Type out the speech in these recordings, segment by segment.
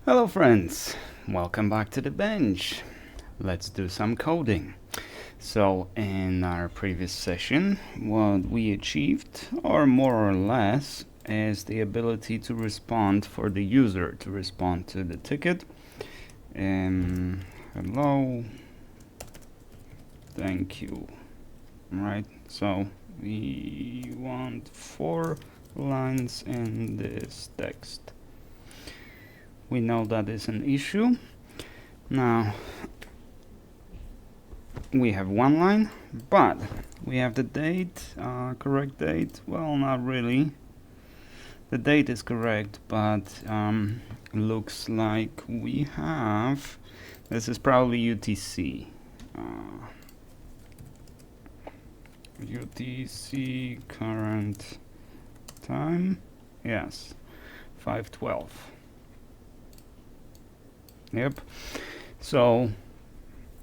Hello friends, welcome back to the bench. Let's do some coding. So in our previous session, what we achieved, or more or less, is the ability to respond for the user to respond to the ticket. Hello, thank you. Right, so we want 4 lines in this text. We know that is an issue. Now we have 1 line, but we have the date, correct date. Well, not really. The date is correct, but looks like we have, this is probably UTC. UTC current time, yes, 5:12. Yep, so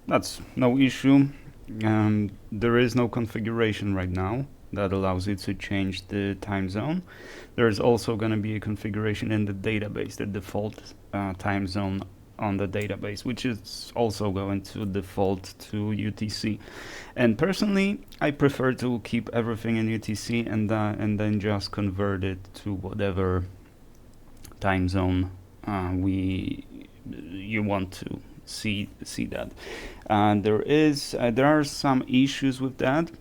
that's no issue. There is no configuration right now that allows you to change the time zone. There's also going to be a configuration in the database, the default time zone on the database, which is also going to default to UTC. And personally, I prefer to keep everything in UTC and then just convert it to whatever time zone you want to see that. There are some issues with that.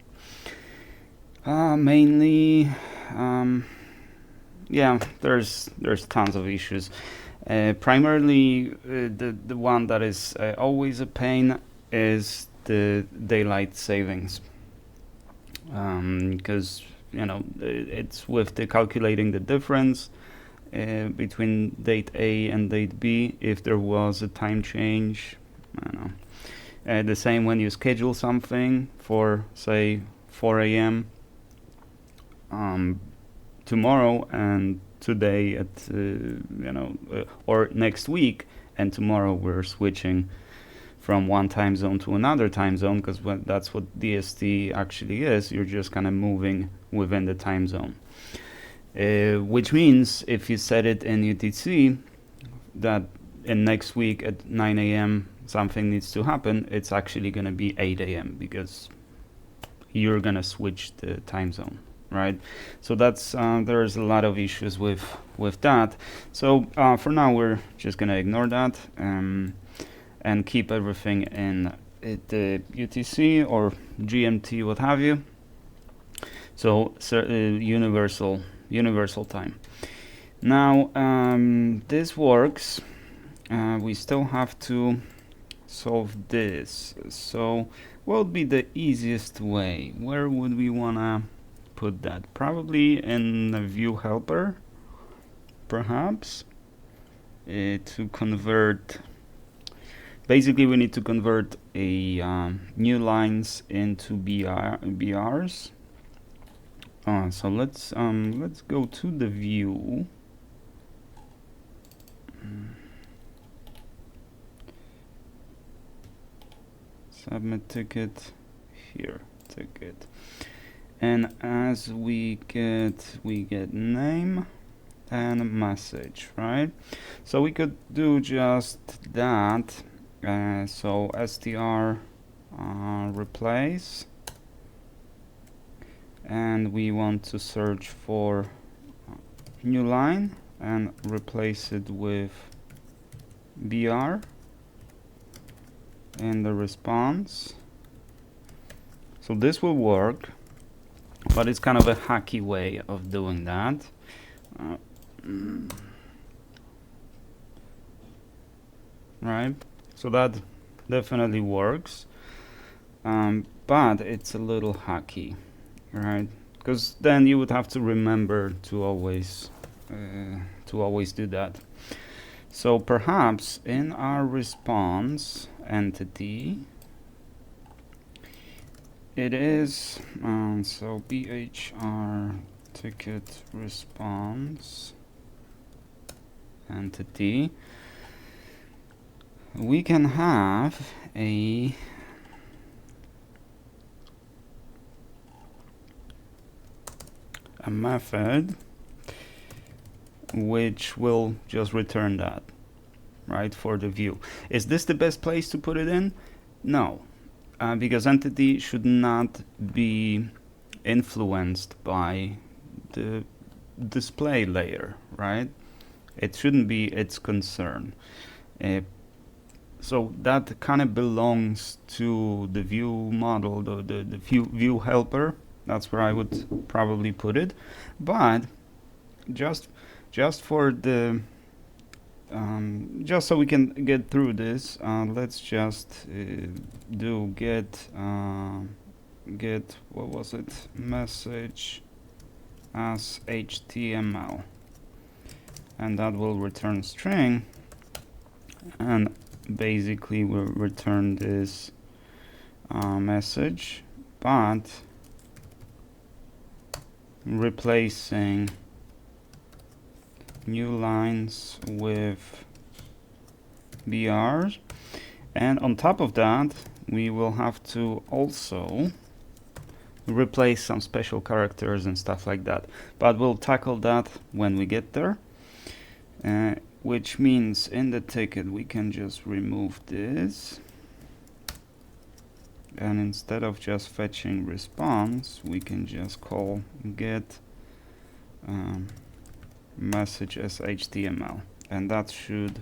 Mainly, yeah, there's tons of issues. Primarily, the one that is always a pain is the daylight savings, because it's with the calculating the difference between date A and date B if there was a time change. I don't know. The same when you schedule something for, say, 4 a.m. Tomorrow and today at or next week, and tomorrow we're switching from one time zone to another time zone, because that's what DST actually is. You're just kind of moving within the time zone. Which means if you set it in UTC that in next week at 9 a.m. something needs to happen, it's actually going to be 8 a.m. because you're going to switch the time zone, right? So that's there's a lot of issues with that. So for now we're just going to ignore that and keep everything in the UTC or GMT, what have you. So universal time. Now this works. We still have to solve this. So what would be the easiest way? Where would we wanna put that? Probably in a view helper, perhaps, to convert. Basically, we need to convert a new lines into BRs. So let's go to the view. Submit ticket here, ticket, and as we get name and message, right? So we could do just that. So str replace, and we want to search for new line and replace it with BR in the response. So this will work, but it's kind of a hacky way of doing that. Right, so that definitely works, but it's a little hacky, right? Because then you would have to remember to always do that. So perhaps in our response entity, it is so bhr ticket response entity. We can have a method which will just return that. right, for the view. Is this the best place to put it in? No, because entity should not be influenced by the display layer, right? It shouldn't be its concern. So that kind of belongs to the view model, the view helper. That's where I would probably put it. But just for the just so we can get through this, let's just do get what was it, message as HTML, and that will return string, and basically we'll return this message, but replacing new lines with BRs, and on top of that we will have to also replace some special characters and stuff like that, but we'll tackle that when we get there, which means in the ticket we can just remove this, and instead of just fetching response we can just call get message as HTML, and that should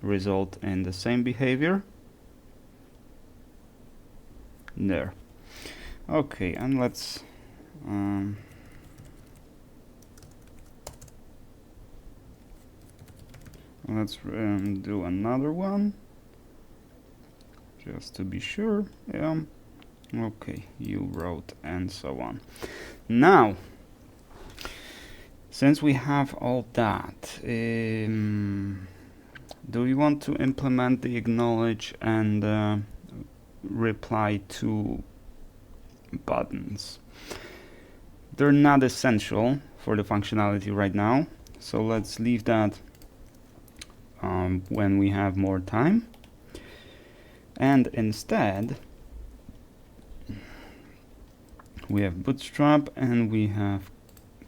result in the same behavior there. Okay, and let's do another one just to be sure. Yeah, okay, you wrote and so on. Now since we have all that, do we want to implement the acknowledge and reply to buttons? They're not essential for the functionality right now, so let's leave that when we have more time. And instead we have Bootstrap and we have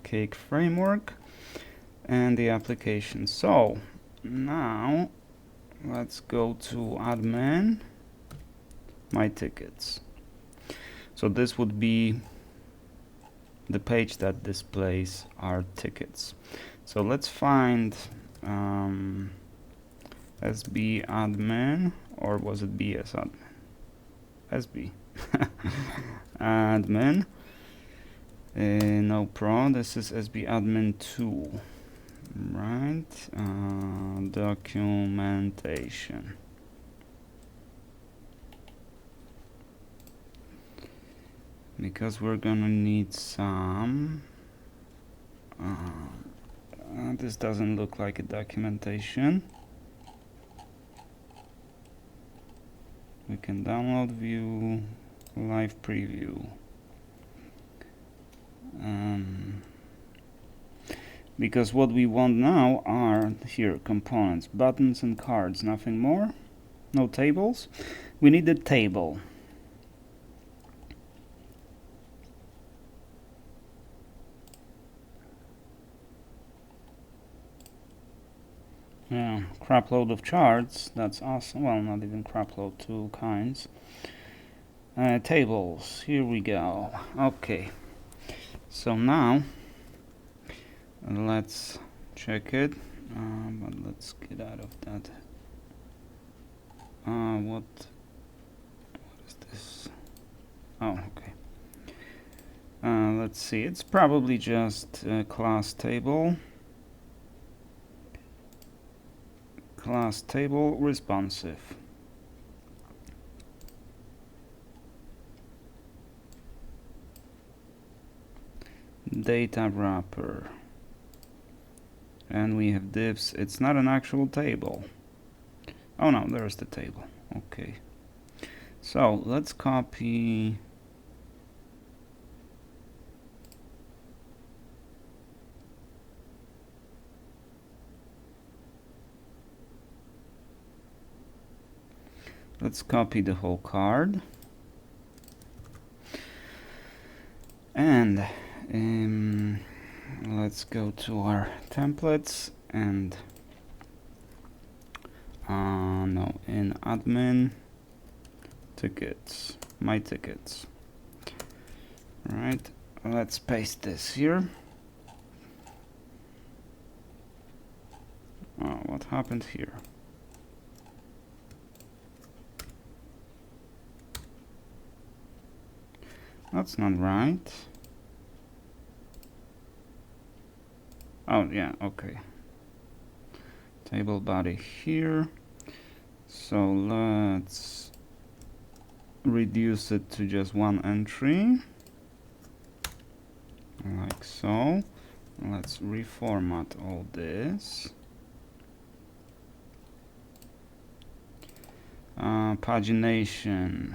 Cake framework and the application. So now let's go to admin, my tickets. So this would be the page that displays our tickets. So let's find SB admin, or was it BS admin? SB admin. No pro, this is SB admin 2, right? Documentation. Because we're gonna need some this doesn't look like a documentation. We can download, view, live preview. Because what we want now are here components, buttons and cards, nothing more, no tables. We need a table. Yeah, crap load of charts, that's awesome. Well, not even crap load, 2 kinds. Tables, here we go. Okay, so now let's check it, but let's get out of that. What is this? Oh, okay. Let's see, it's probably just a class table. Class table responsive. Data wrapper. And we have divs. It's not an actual table. Oh no, there's the table. Okay. So let's copy. Let's copy the whole card. And let's go to our templates and admin tickets, my tickets. All right, let's paste this here. Oh, what happened here? That's not right. Oh, yeah, okay. Table body here. So let's reduce it to just one entry. Like so. Let's reformat all this. Pagination.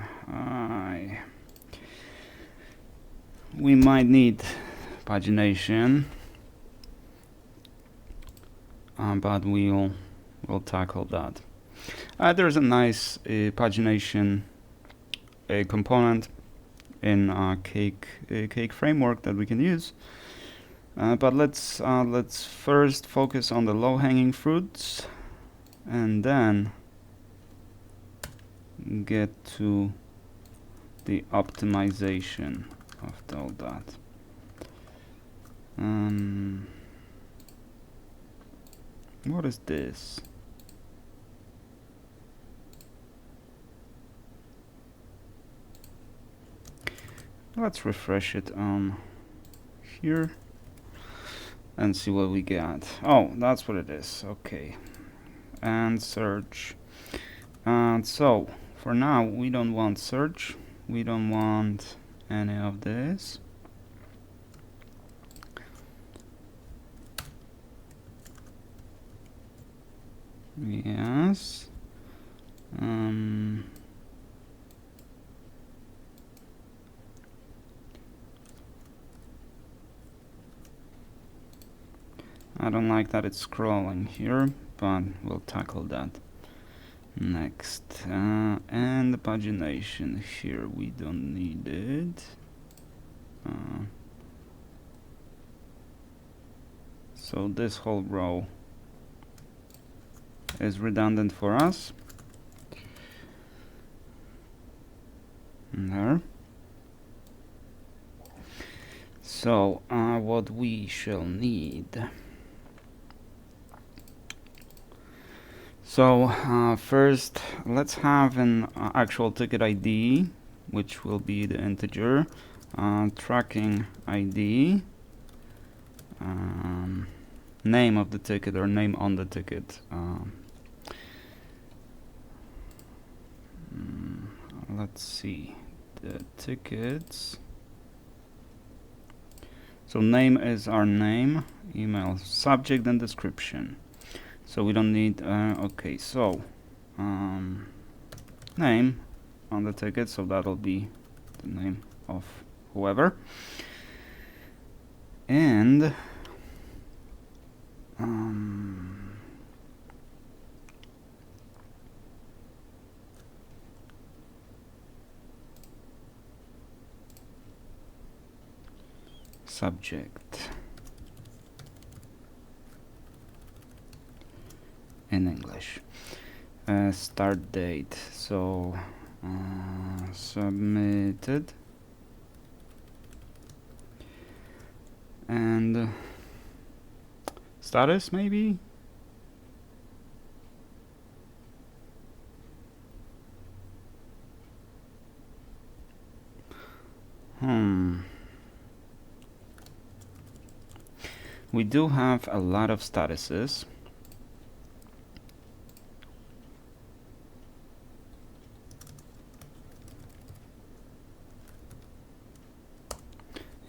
We might need pagination, but we'll tackle that. There's a nice pagination component in Cake framework that we can use. But let's first focus on the low-hanging fruits, and then get to the optimization of all that. What is this? Let's refresh it on here and see what we got. Oh, that's what it is. Okay, and search. And so for now we don't want search, we don't want any of this. Yes. I don't like that it's scrolling here, but we'll tackle that next. And the pagination here, we don't need it. So this whole row is redundant for us. There. So what we shall need. So first, let's have an actual ticket ID, which will be the integer, tracking ID, name of the ticket or name on the ticket. Let's see the tickets. So name is our name, email, subject, and description. So we don't need, okay, so name on the ticket, so that'll be the name of whoever. And subject in English. Start date, so submitted, and status maybe. We do have a lot of statuses.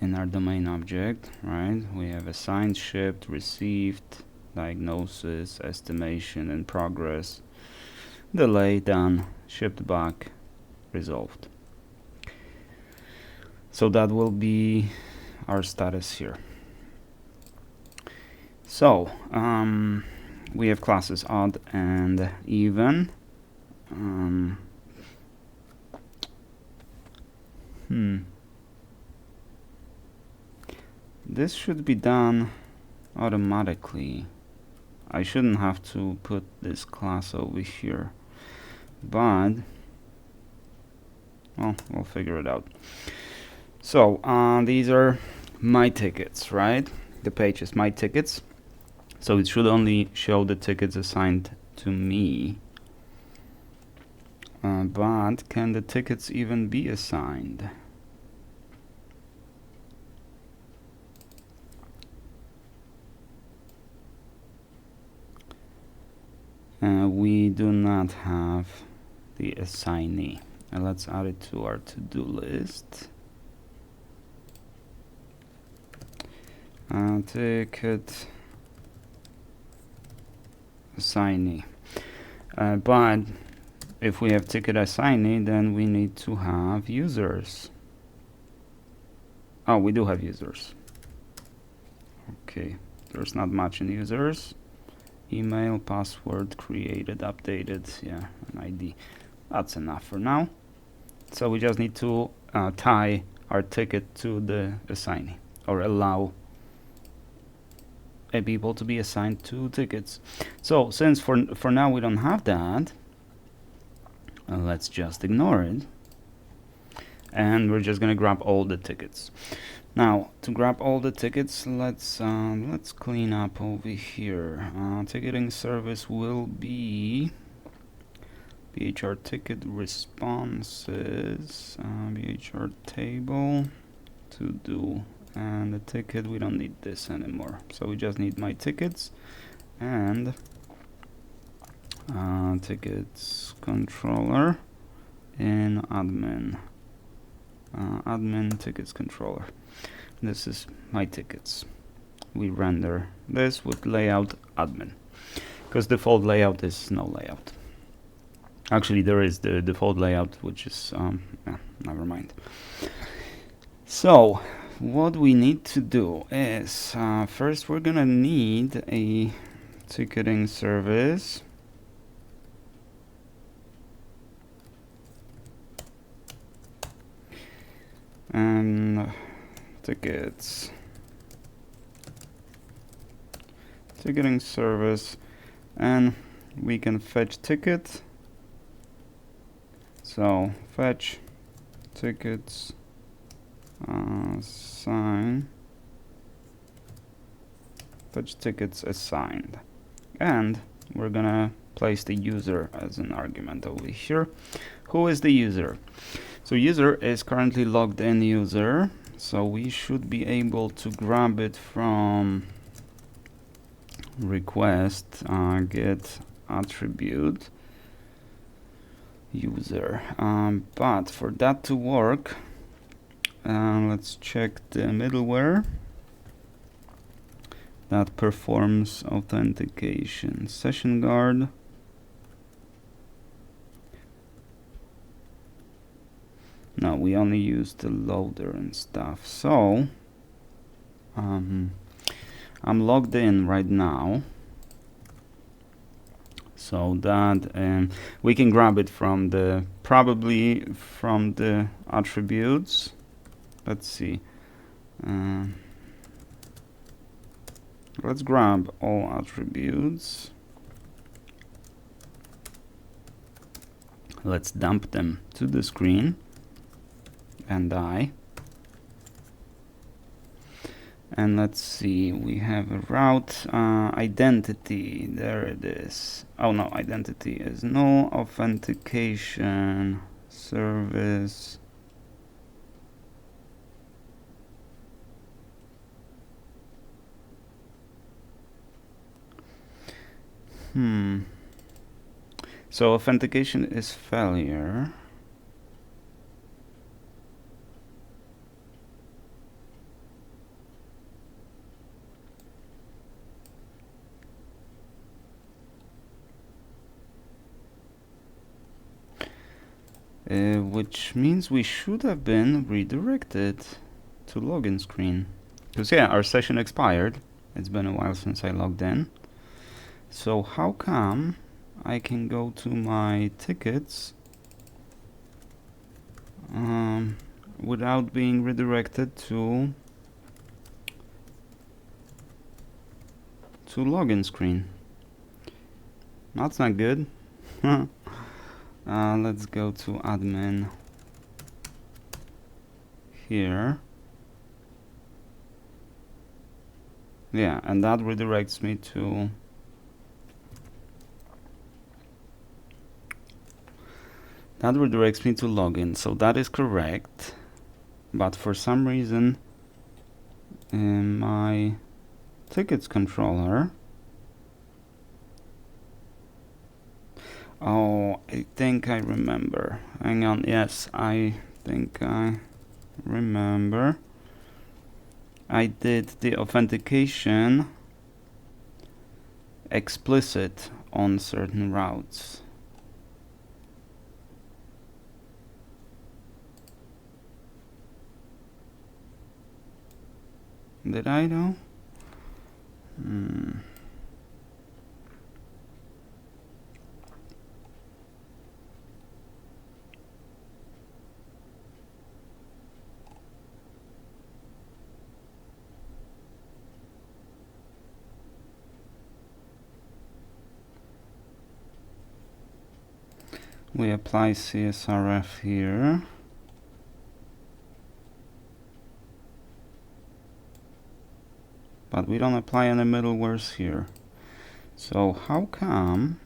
In our domain object, right? We have assigned, shipped, received, diagnosis, estimation, in progress, delay, done, shipped back, resolved. So that will be our status here. So we have classes odd and even. This should be done automatically. I shouldn't have to put this class over here, but well, we'll figure it out. So these are my tickets, right? The page is my tickets, so it should only show the tickets assigned to me. But can the tickets even be assigned? We do not have the assignee. Let's add it to our to-do list. Ticket assignee. But if we have ticket assignee, then we need to have users. Oh, we do have users. Okay, there's not much in users. Email, password, created, updated, yeah, an ID. That's enough for now. So we just need to tie our ticket to the assignee, or allow people to be assigned to tickets. So since for now we don't have that, let's just ignore it, and we're just gonna grab all the tickets. Now to grab all the tickets, let's clean up over here. Ticketing service will be BHR ticket responses, BHR table, to do, and the ticket, we don't need this anymore, so we just need my tickets and tickets controller in admin, admin tickets controller. This is my tickets. We render this with layout admin, because default layout is no layout. Actually, there is the default layout, which is yeah, never mind. So what we need to do is first we're gonna need a ticketing service. And tickets, ticketing service, and we can fetch ticket. So fetch tickets assign, fetch tickets assigned, and we're gonna place the user as an argument over here. Who is the user? So user is currently logged in user, so we should be able to grab it from request get attribute user. But for that to work, let's check the middleware that performs authentication. Session guard. No, we only use the loader and stuff. So I'm logged in right now, so that we can grab it from the, probably from the attributes. Let's see. Let's grab all attributes. Let's dump them to the screen and die. And let's see, we have a route, identity, there it is. Oh no, identity is no, authentication service. So authentication is failure. Which means we should have been redirected to login screen. Because yeah, our session expired. It's been a while since I logged in. So how come I can go to my tickets without being redirected to login screen? That's not good. Let's go to admin here. Yeah, and that redirects me to login. So that is correct, but for some reason in my tickets controller, oh, I think I remember. Hang on, yes, I think I remember. I did the authentication explicit on certain routes. Did I though? We apply CSRF here. But we don't apply any middlewares here. So how come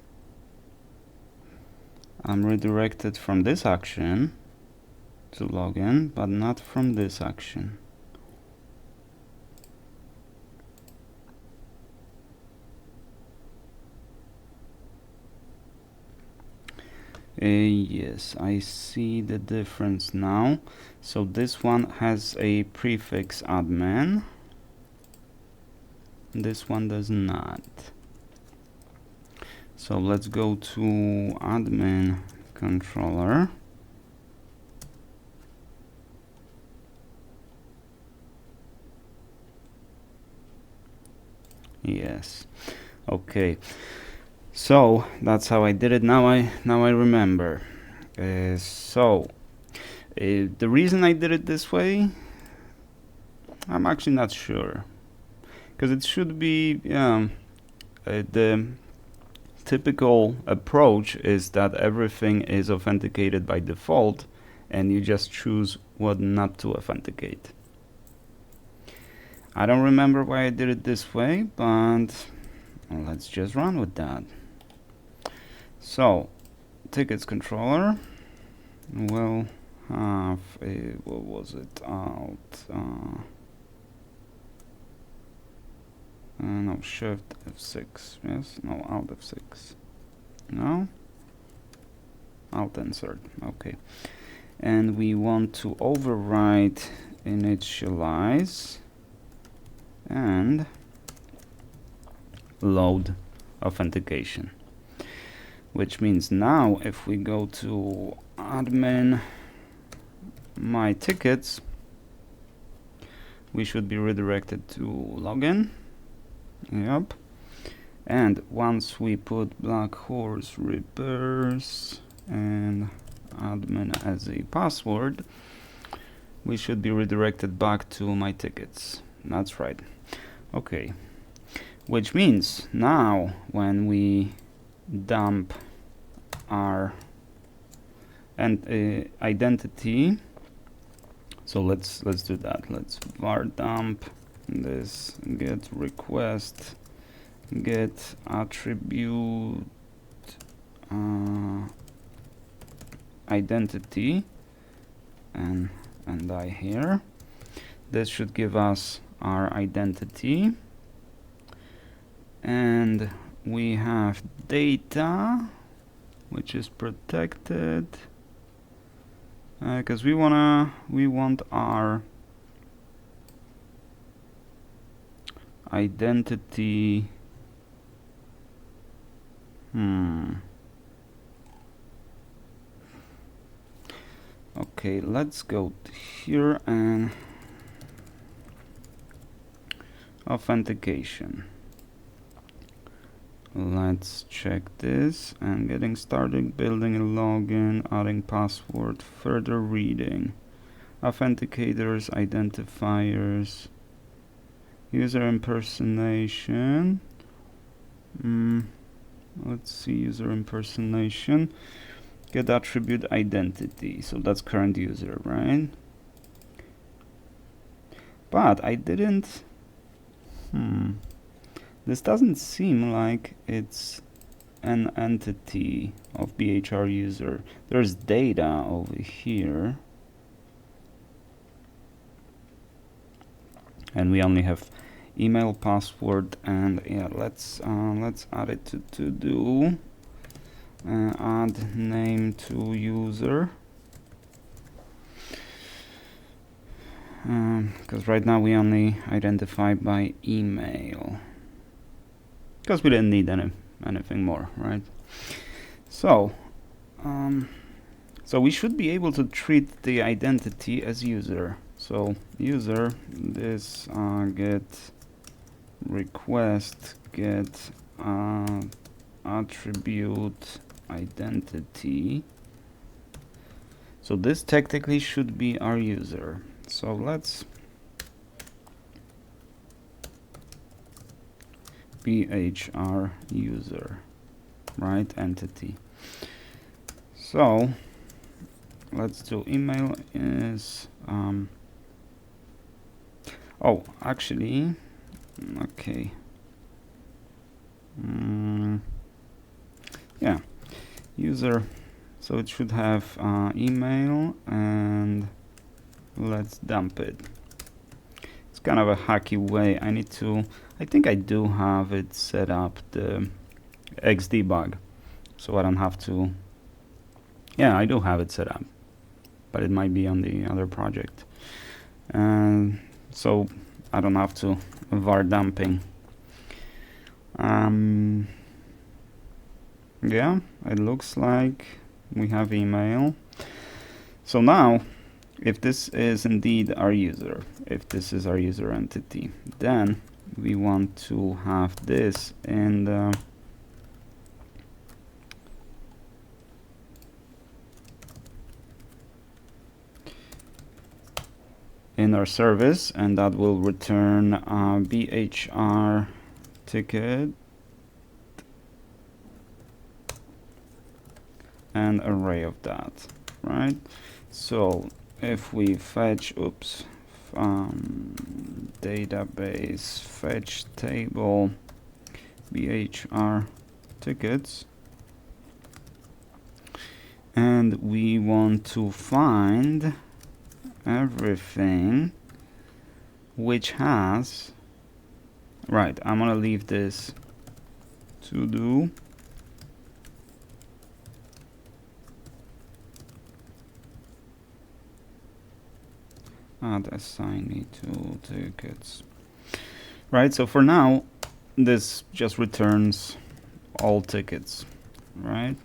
I'm redirected from this action to login, but not from this action? Yes, I see the difference now. So this one has a prefix admin. This one does not. So let's go to admin controller. Yes. Okay. So that's how I did it. Now I remember. The reason I did it this way, I'm actually not sure, because it should be the typical approach is that everything is authenticated by default, and you just choose what not to authenticate. I don't remember why I did it this way, but let's just run with that. So, tickets controller will have a, what was it, no, shift F6, yes, no, alt F6, no, alt insert, okay. And we want to override initialize and load authentication, which means now if we go to admin my tickets, we should be redirected to login. Yep. And once we put blackhorserepairs and admin as a password, we should be redirected back to my tickets. That's right. Okay. Which means now when we dump our identity, so let's do that. Let's var dump this get request get attribute identity and I here. This should give us our identity, and we have data which is protected because we want our identity. Okay, let's go here and authentication. Let's check this and getting started, building a login, adding password, further reading, authenticators, identifiers, user impersonation. Let's see, user impersonation. get attribute identity. So that's current user, right? But I didn't. This doesn't seem like it's an entity of BHR user. There's data over here, and we only have email, password, and yeah, let's add it to do. Add name to user, because right now we only identify by email, because we didn't need anything more, right? So so we should be able to treat the identity as user. So user, this get request get attribute identity. So this technically should be our user. So let's BHR user, right, entity. So let's do email is oh, actually, okay. Yeah, user, so it should have email, and let's dump it. It's kind of a hacky way. I think I do have it set up, the Xdebug, so I don't have to. Yeah, I do have it set up, but it might be on the other project, and so I don't have to var dumping. Yeah, it looks like we have email. So now, if this is indeed our user, if this is our user entity, then we want to have this in the in our service, and that will return BHR ticket an array of that, right? So if we fetch, database fetch table BHR tickets, and we want to find everything which has, right, I'm gonna leave this to do. Add assignee to tickets. Right, so for now, this just returns all tickets, right?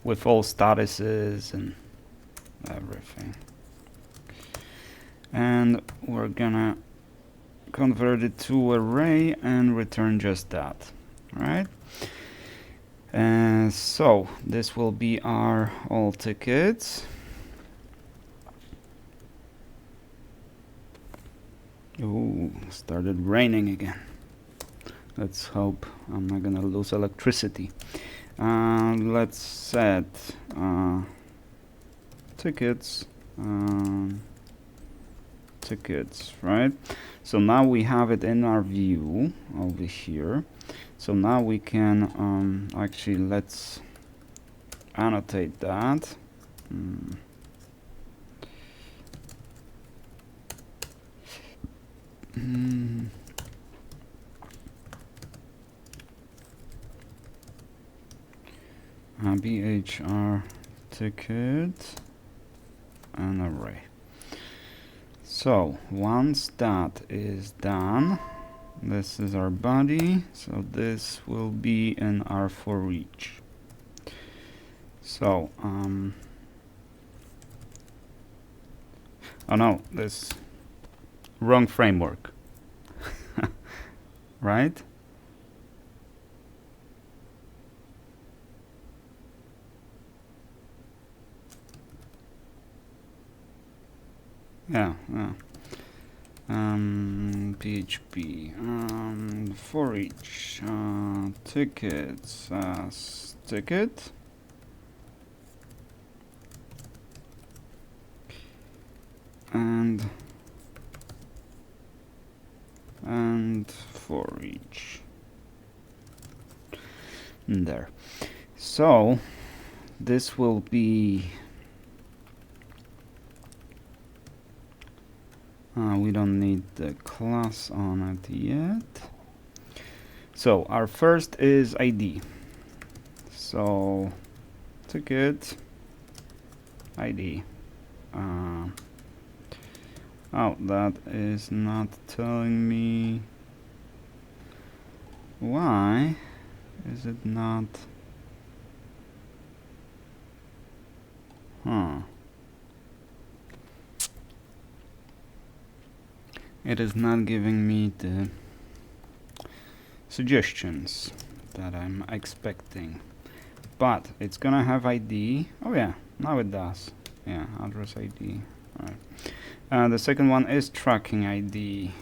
With all statuses and everything. And we're gonna convert it to array and return just that, right? And so this will be our all tickets. Ooh, started raining again. Let's hope I'm not gonna lose electricity. Let's set tickets, tickets, right? So now we have it in our view over here. So now we can actually, let's annotate that. BHR ticket and array. So once that is done, this is our body, so this will be in our for each. So oh no, this wrong framework. Right? Yeah, PHP for each tickets as ticket, and for each. There. So this will be we don't need the class on it yet. So our first is ID. So ticket ID. Oh, that is not telling me. Why is it not? It is not giving me the suggestions that I'm expecting. But it's gonna have ID. Oh yeah, now it does. Yeah, address ID. All right. The second one is tracking ID.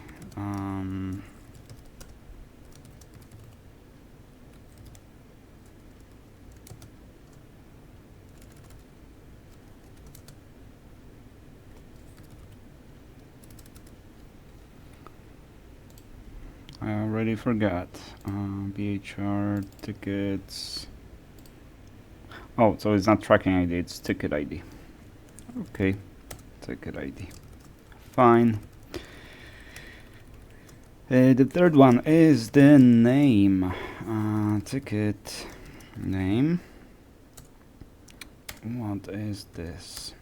I already forgot. BHR tickets. Oh, so it's not tracking ID, it's ticket ID. Okay, ticket ID. Fine. The third one is the name. Ticket name. What is this?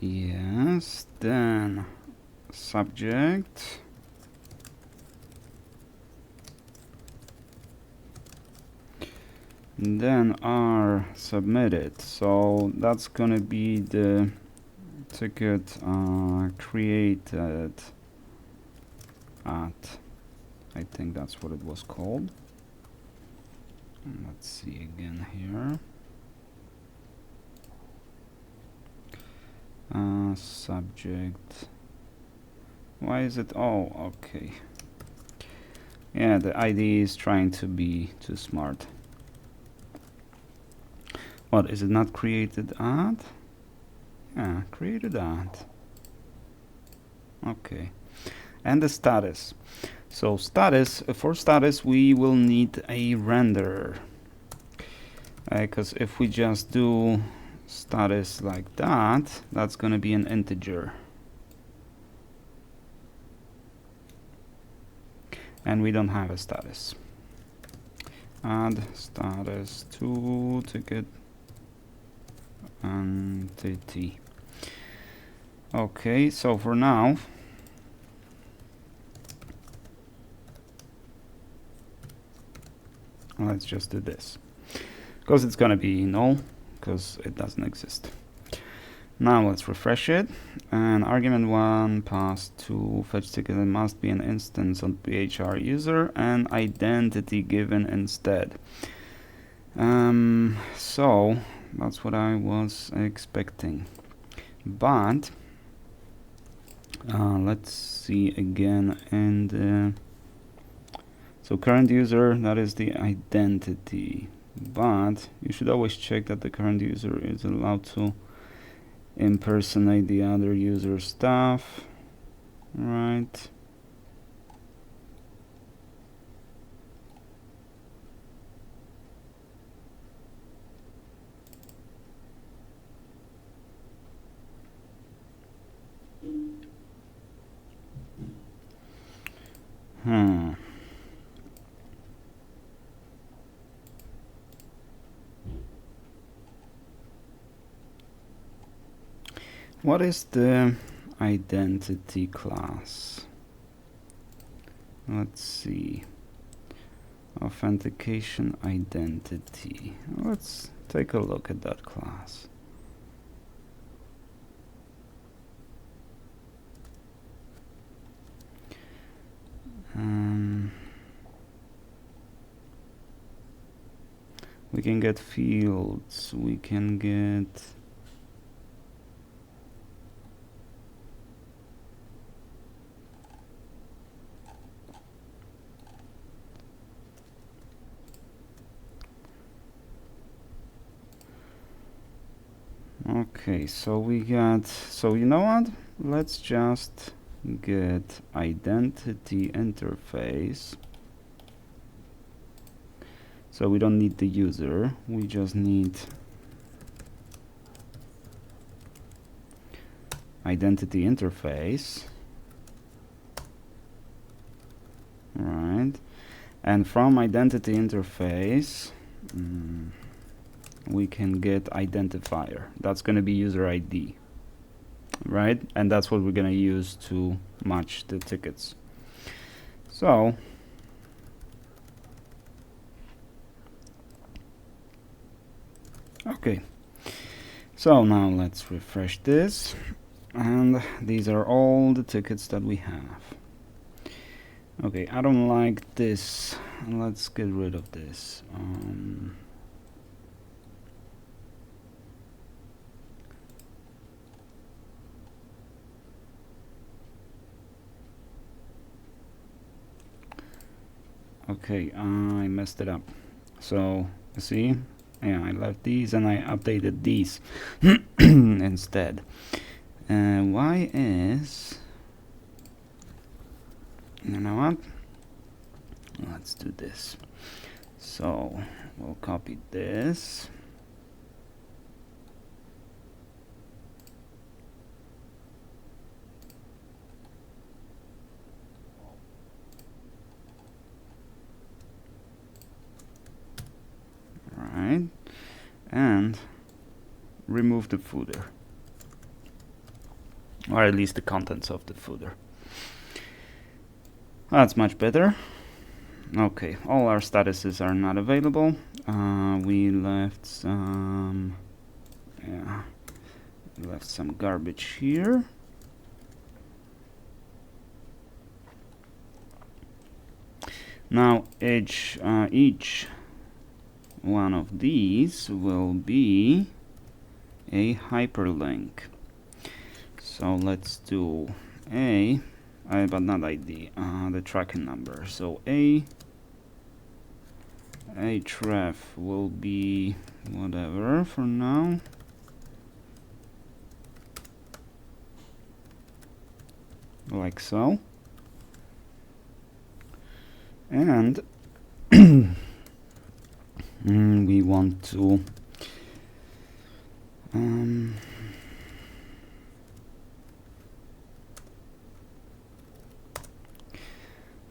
Yes, then subject. Then are submitted. So that's gonna be the ticket created at, I think that's what it was called. Let's see again here. Subject. Why is it? Oh, okay. Yeah, the ID is trying to be too smart. What is it not created at? Yeah, created at. Okay. And the status. So status, for status we will need a renderer. Because if we just do status like that, that's going to be an integer. And we don't have a status. Add status to ticket entity. Okay, so for now, let's just do this. Because it's going to be null, because it doesn't exist. Now let's refresh it, and argument 1 passed to fetch ticket. It must be an instance of BHR user and identity given instead. So that's what I was expecting. But let's see again, and so current user, that is the identity. But you should always check that the current user is allowed to impersonate the other user stuff, right? What is the identity class? Let's see. Authentication identity. Let's take a look at that class. We can get fields. We can get Okay, so we got, so you know what? Let's just get identity interface. So we don't need the user, we just need identity interface. Right, and from identity interface we can get identifier. That's going to be user ID, right? And that's what we're going to use to match the tickets. So okay, so now let's refresh this, and these are all the tickets that we have. Okay, I don't like this. Let's get rid of this. Okay, I messed it up. So, you see? Yeah, I left these and I updated these instead. Why is... You know what? Let's do this. So we'll copy this. Right, and remove the footer, or at least the contents of the footer. That's much better. Okay, all our statuses are not available. We left some, yeah, left some garbage here. Now each one of these will be a hyperlink. So let's do but not ID, the tracking number. So href will be whatever for now. Like so. And we want to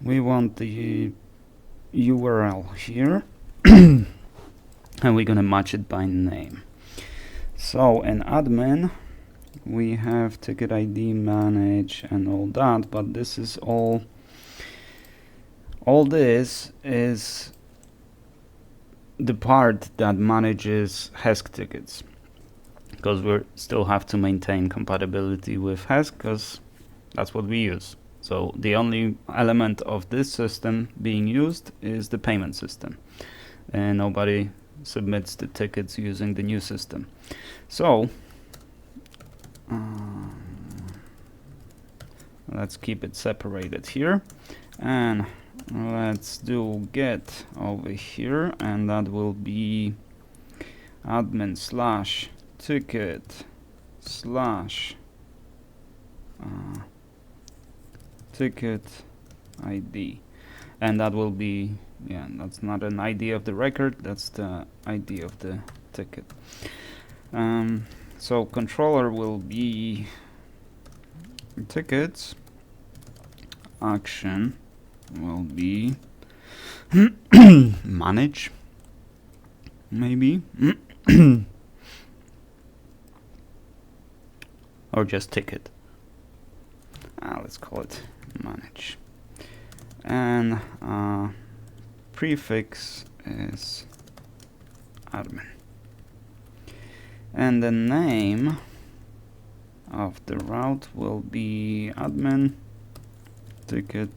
we want the URL here and we're gonna match it by name. So in admin we have ticket ID, manage, and all that, but this is all this is the part that manages Hesk tickets, because we still have to maintain compatibility with Hesk, because that's what we use. So the only element of this system being used is the payment system, and nobody submits the tickets using the new system. So let's keep it separated here, and let's do get over here, and that will be admin slash ticket slash ticket ID, and that will be, yeah, that's not an ID of the record, that's the ID of the ticket. So controller will be tickets, action will be manage, maybe or just ticket. Let's call it manage, and prefix is admin, and the name of the route will be admin ticket,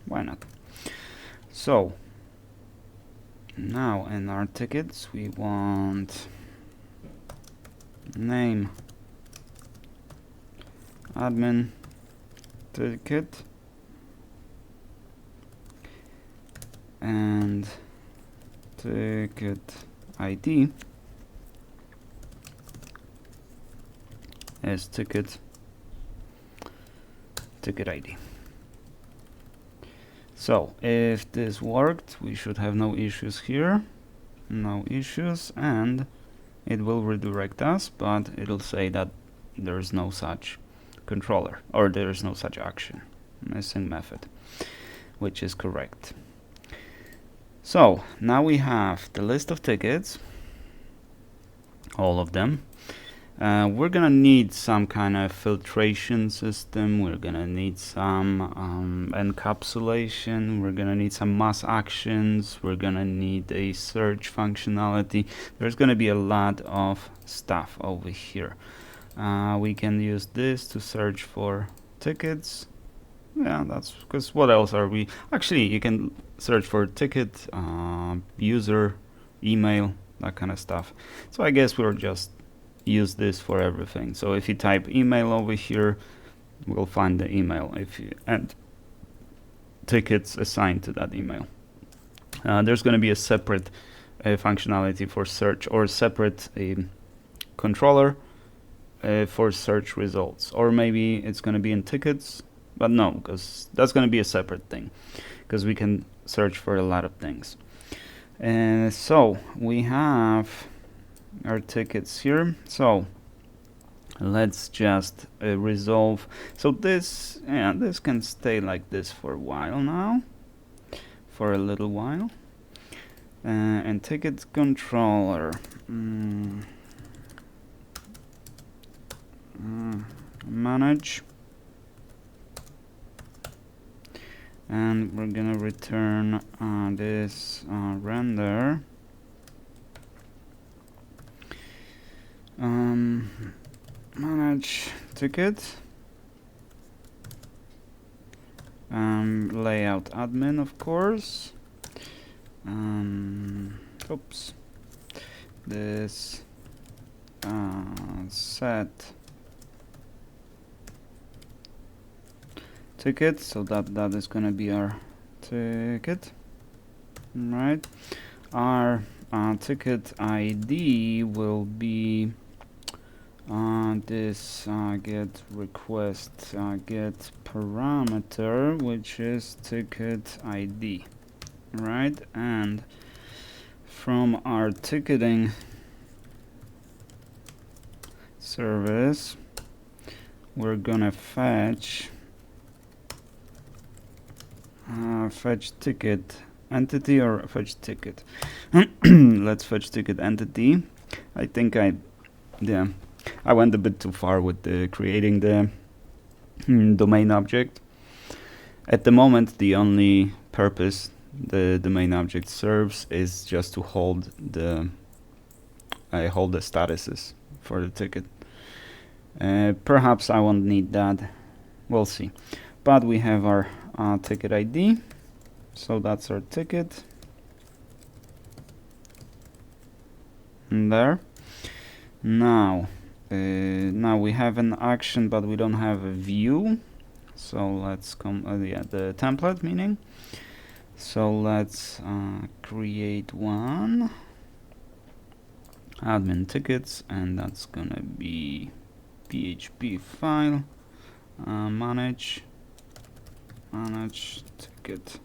why not? So now in our tickets we want name admin ticket and ticket ID is ticket ID. So if this worked, we should have no issues here, no issues, and it will redirect us, but it'll say that there's no such controller, or there's no such action, missing method, which is correct. So now we have the list of tickets, all of them. We're gonna need some kind of filtration system, we're gonna need some encapsulation, we're gonna need some mass actions, we're gonna need a search functionality. There's gonna be a lot of stuff over here. We can use this to search for tickets. Yeah, that's because what else are we? Actually, you can search for ticket, user, email, that kind of stuff. So I guess we'll just use this for everything. So if you type email over here, we'll find the email and tickets assigned to that email. There's going to be a separate functionality for search, or separate controller for search results, or maybe it's going to be in tickets, but no, because that's going to be a separate thing, because we can search for a lot of things. So we have our tickets here. So let's just resolve. So this can stay like this for a while now, for a little while. And ticket controller, manage, and we're gonna return this render. Manage ticket, layout admin, of course. Oops, this set ticket, so that is going to be our ticket, right? Our ticket ID will be this get request get parameter, which is ticket ID, right? And from our ticketing service, we're gonna fetch ticket entity, or fetch ticket. Let's fetch ticket entity. I think I went a bit too far with creating the domain object. At the moment, the only purpose the domain object serves is just to hold the statuses for the ticket. Perhaps I won't need that. We'll see. But we have our ticket ID, so that's our ticket. And there. Now we have an action, but we don't have a view. So let's the template meaning. So let's create one admin tickets, and that's gonna be PHP file manage ticket,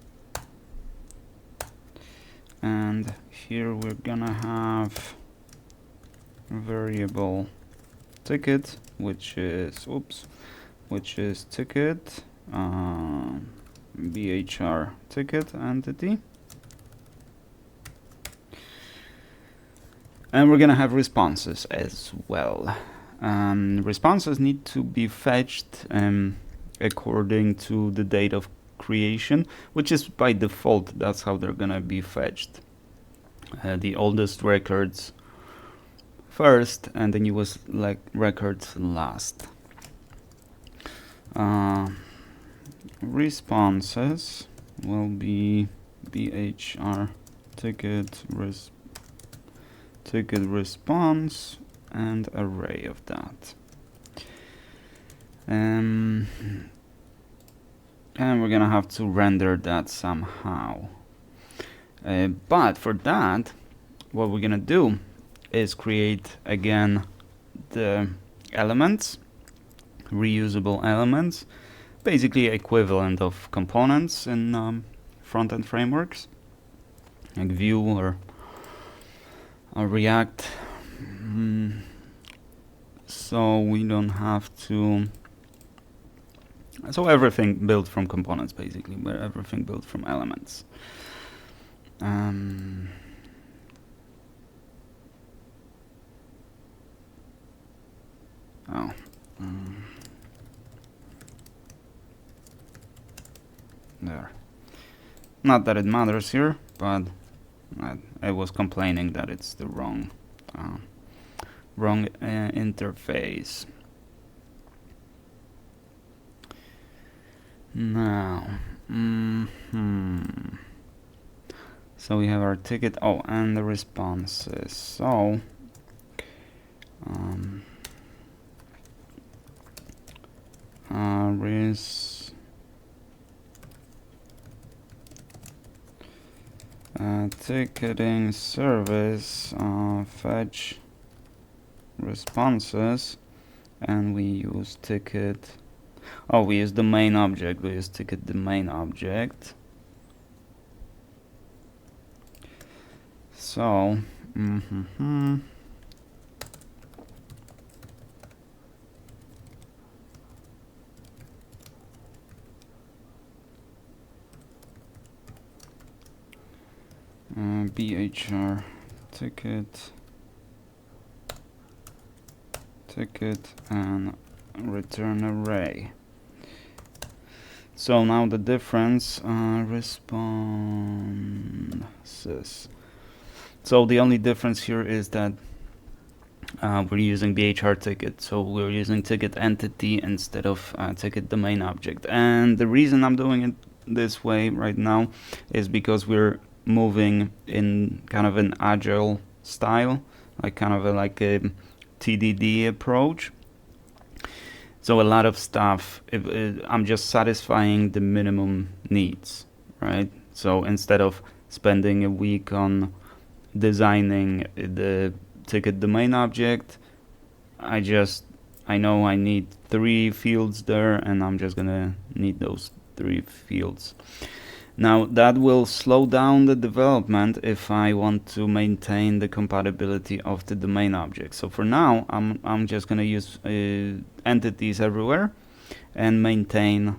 and here we're gonna have variable ticket, which is ticket bhr ticket entity, and we're gonna have responses as well. Responses need to be fetched according to the date of creation, which is by default. That's how they're gonna be fetched. The oldest records first, and the newest records last. Responses will be bhr ticket response and array of that. And we're gonna have to render that somehow. But for that, what we're gonna do is create again the elements reusable elements, basically equivalent of components in front-end frameworks like Vue or React. So we don't have to. So everything built from components, basically, where everything built from elements. There. Not that it matters here, but I was complaining that it's the wrong interface. Now, so we have our ticket. Oh, and the responses. So, ticketing service fetch responses, and we use ticket. Oh, we use the main object. We use ticket the main object. So, bhr ticket and return array. So now the difference responses. So the only difference here is that we're using bhr ticket, so we're using ticket entity instead of ticket domain object. And the reason I'm doing it this way right now is because we're moving in kind of an agile style, like kind of like a TDD approach. So a lot of stuff, I'm just satisfying the minimum needs, right? So instead of spending a week on designing the ticket domain object, I know I need 3 fields there, and I'm just gonna need those 3 fields. Now that will slow down the development if I want to maintain the compatibility of the domain object. So for now, I'm just gonna use entities everywhere and maintain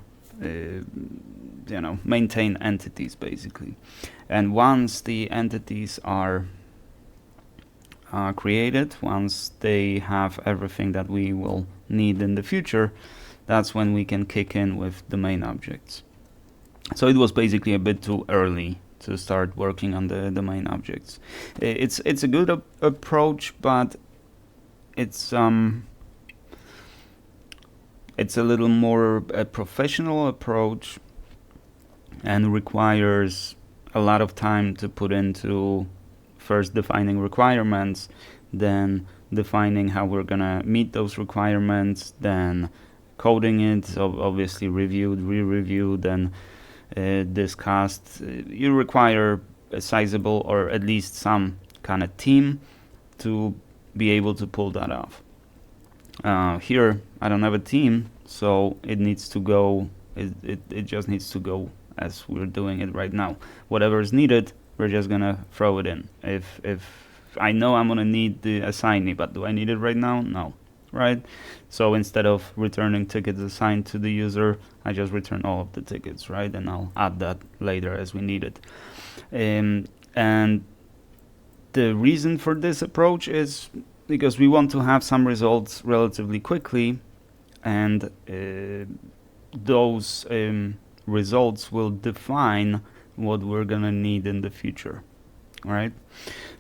maintain entities basically. And once the entities are created, once they have everything that we will need in the future, that's when we can kick in with domain objects. So it was basically a bit too early to start working on the domain objects. It's a good approach, but it's a little more a professional approach and requires a lot of time to put into first defining requirements, then defining how we're gonna meet those requirements, then coding it, so obviously reviewed, re-reviewed, and discussed. You require a sizable or at least some kind of team to be able to pull that off. Here I don't have a team, so it needs to go, it just needs to go as we're doing it right now. Whatever is needed, we're just gonna throw it in. If I know I'm gonna need the assignee, but do I need it right now? No, right? So instead of returning tickets assigned to the user, I just return all of the tickets, right? And I'll add that later as we need it. And the reason for this approach is because we want to have some results relatively quickly, and those results will define what we're gonna need in the future, right?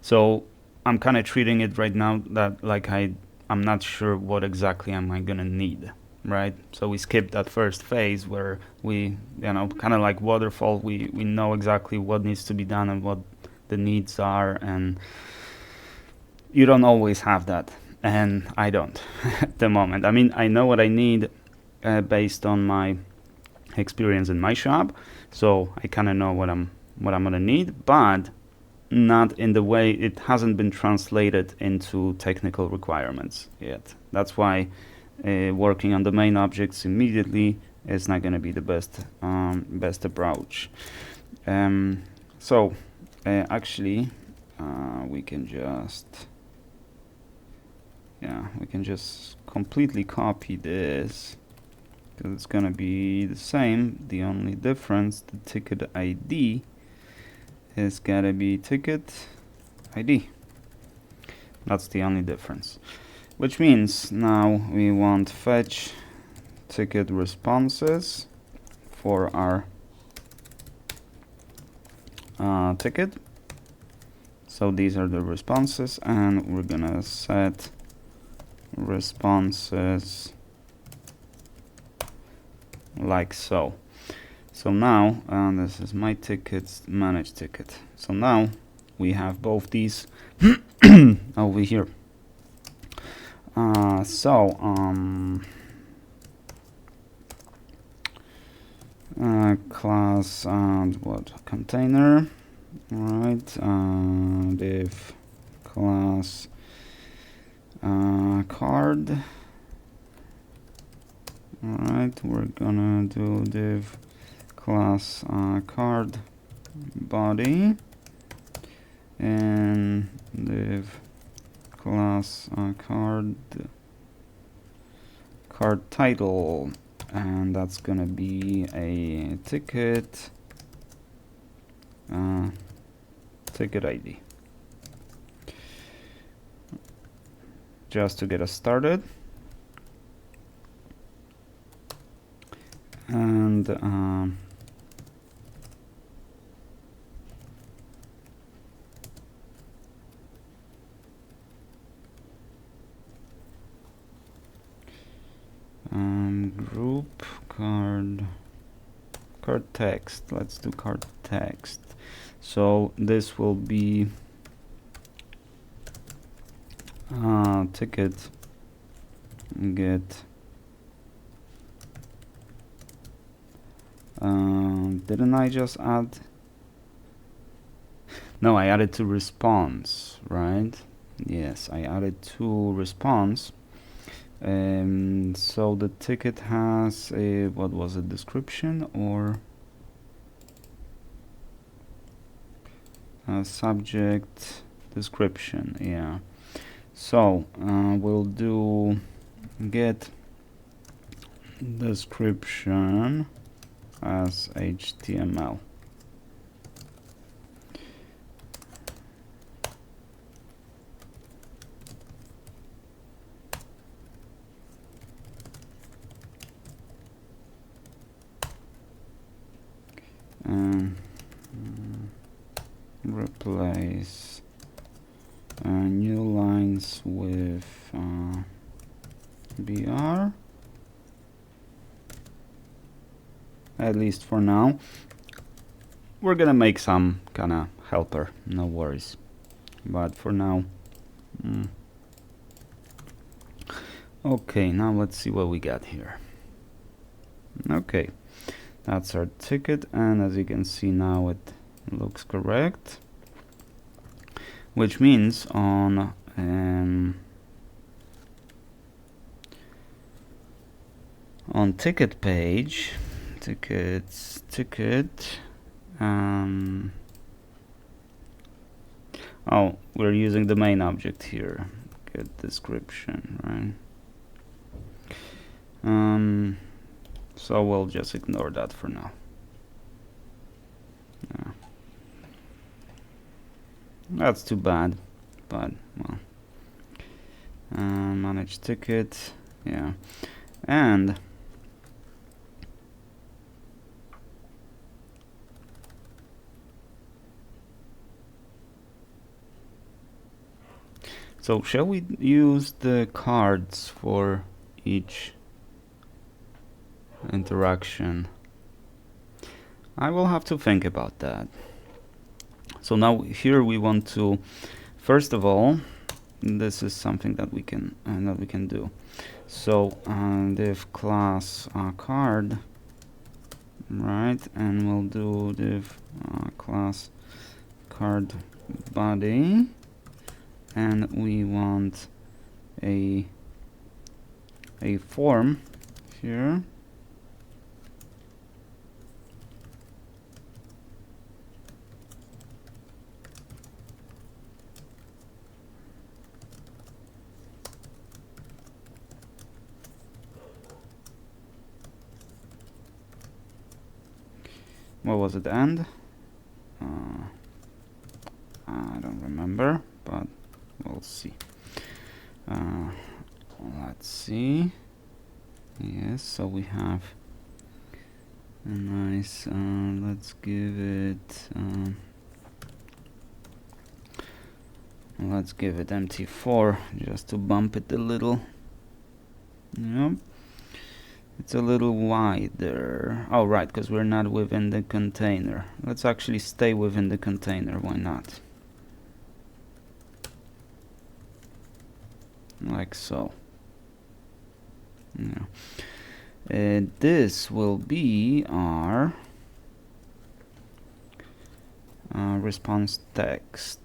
So I'm kind of treating it right now that like I'm not sure what exactly am I gonna need, right? So we skipped that first phase where we, kind of like waterfall, we know exactly what needs to be done and what the needs are, and you don't always have that, and I don't at the moment. I mean, I know what I need based on my experience in my shop, so I kind of know what I'm gonna need, but not in the way it hasn't been translated into technical requirements yet. That's why working on the main objects immediately is not going to be the best approach. So actually we can just completely copy this, because it's gonna be the same. The only difference, the ticket ID is gotta be ticket ID. That's the only difference, which means now we want fetch ticket responses for our ticket. So these are the responses, and we're gonna set responses like so. So now this is my tickets, manage ticket. So now we have both these over here. Class what container, right? Div class card. Alright, we're gonna do div class card body and div class card title, and that's gonna be a ticket ticket ID, just to get us started. And group card text. Let's do card text. So this will be ticket get. Didn't I just add? No, I added to response, right? Yes, I added to response. So the ticket has a, what was it, description or subject description? Yeah. So we'll do get description as HTML. Replace new lines with BR, at least for now. We're gonna make some kind of helper, no worries, but for now okay, now let's see what we got here. Okay, that's our ticket, and as you can see now it looks correct, which means on ticket page, oh, we're using the main object here, get description, right? So we'll just ignore that for now. Yeah. That's too bad, but well, manage ticket, yeah, and so shall we use the cards for each interaction? I will have to think about that. So now here we want to, first of all, this is something that we can do. So div class card, right, and we'll do div class card body, and we want a a form here. What was it, end? I don't remember, but we'll see. Let's see. Yes, so we have a nice, let's give it MT4 just to bump it a little. Yep. It's a little wider. Oh, right, because we're not within the container. Let's actually stay within the container. Why not? Like so. Yeah. This will be our response text.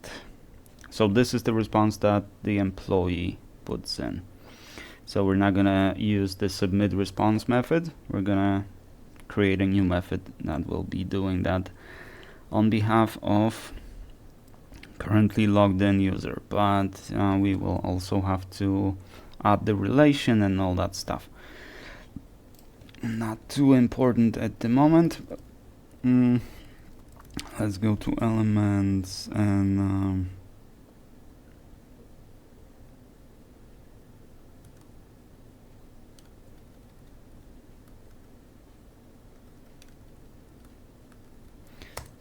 So this is the response that the employee puts in. So we're not gonna use the submit response method. We're gonna create a new method that will be doing that on behalf of currently logged in user. But we will also have to add the relation and all that stuff. Not too important at the moment. Let's go to elements and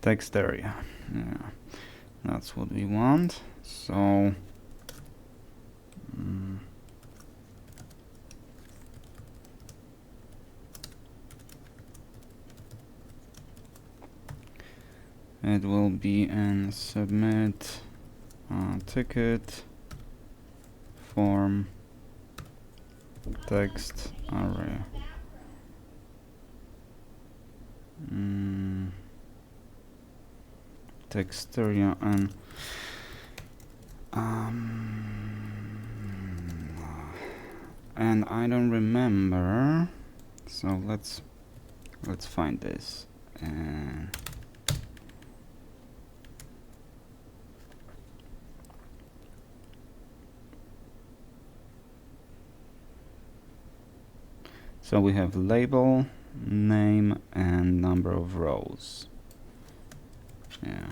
text area. Yeah, that's what we want. So it will be in submit ticket form text area. Text area and I don't remember, so let's find this. And so we have label, name, and number of rows. Yeah.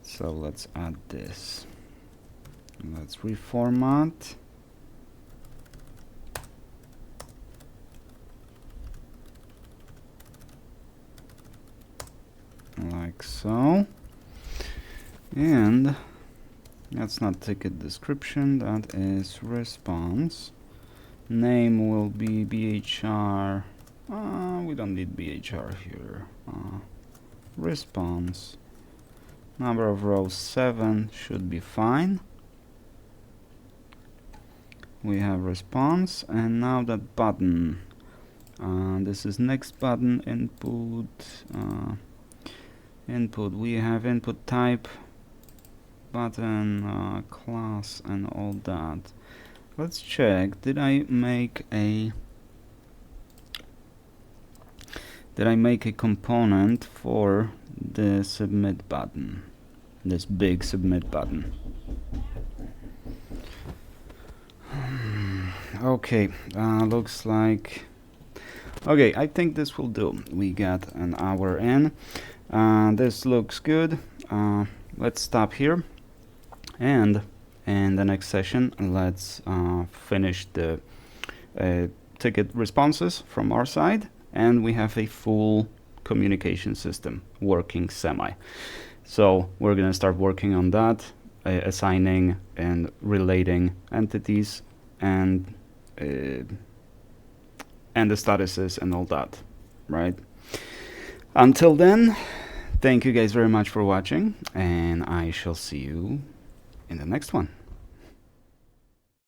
So let's add this. Let's reformat. Like so. And that's not ticket description, that is response. Name will be BHR. We don't need BHR here. Response. Number of rows 7 should be fine. We have response, and now that button. This is next button, input. Input. We have input type, button, class, and all that. Let's check. Did I make a component for the submit button? This big submit button. Okay, looks like okay, I think this will do. We got an hour in. This looks good. Let's stop here, and in the next session let's finish the ticket responses from our side, and we have a full communication system working semi. So we're gonna start working on that, assigning and relating entities and the statuses and all that, right? Until then, thank you guys very much for watching, and I shall see you in the next one.